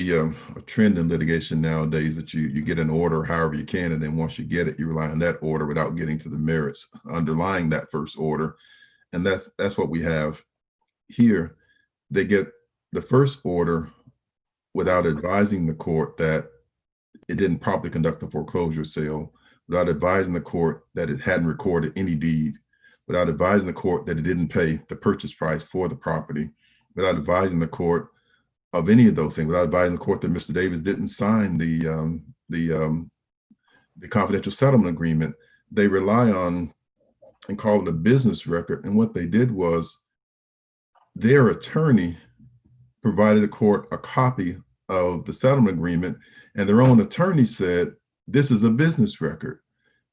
a trend in litigation nowadays that you get an order however you can, and then once you get it, you rely on that order without getting to the merits underlying that first order. And that's what we have here. They get the first order without advising the court that it didn't properly conduct a foreclosure sale, without advising the court that it hadn't recorded any deed, without advising the court that it didn't pay the purchase price for the property, without advising the court of any of those things, without advising the court that Mr. Davis didn't sign the confidential settlement agreement. They rely on and call it a business record. And what they did was their attorney provided the court a copy of the settlement agreement, and their own attorney said, this is a business record.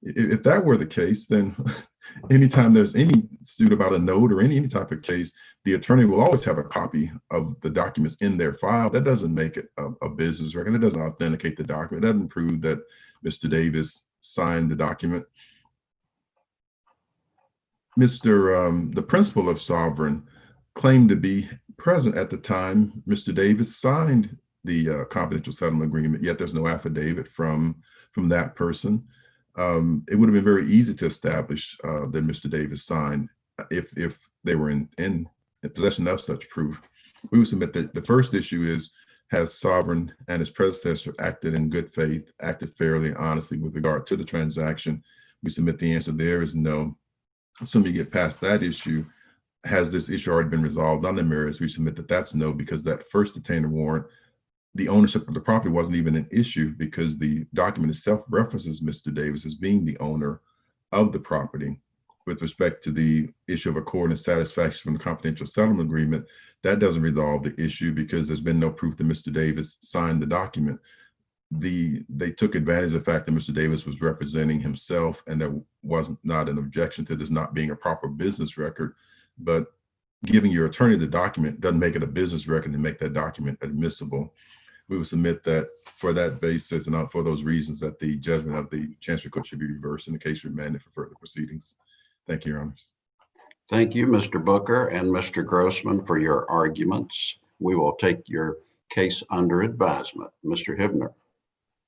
If that were the case, then anytime there's any suit about a note or any type of case, the attorney will always have a copy of the documents in their file. That doesn't make it a business record. That doesn't authenticate the document. That doesn't prove that Mr. Davis signed the document. The principal of Sovereign claimed to be present at the time Mr. Davis signed the confidential settlement agreement, yet there's no affidavit from that person. It would have been very easy to establish that Mr. Davis signed if they were in possession of such proof. We would submit that the first issue is, has Sovereign and his predecessor acted in good faith, acted fairly, honestly with regard to the transaction? We submit the answer there is no. Assuming you get past that issue, has this issue already been resolved on the merits? We submit that that's no, because that first detainer warrant, the ownership of the property wasn't even an issue, because the document itself references Mr. Davis as being the owner of the property. With respect to the issue of accord and satisfaction from the confidential settlement agreement, that doesn't resolve the issue because there's been no proof that Mr. Davis signed the document. They took advantage of the fact that Mr. Davis was representing himself, and there was not an objection to this not being a proper business record. But giving your attorney the document doesn't make it a business record and make that document admissible. We would submit that for that basis and for those reasons that the judgment of the Chancery Court should be reversed and the case remanded for further proceedings. Thank you, Your Honors. Thank you, Mr. Booker and Mr. Grossman, for your arguments. We will take your case under advisement. Mr. Hibner.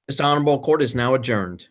This honorable court is now adjourned.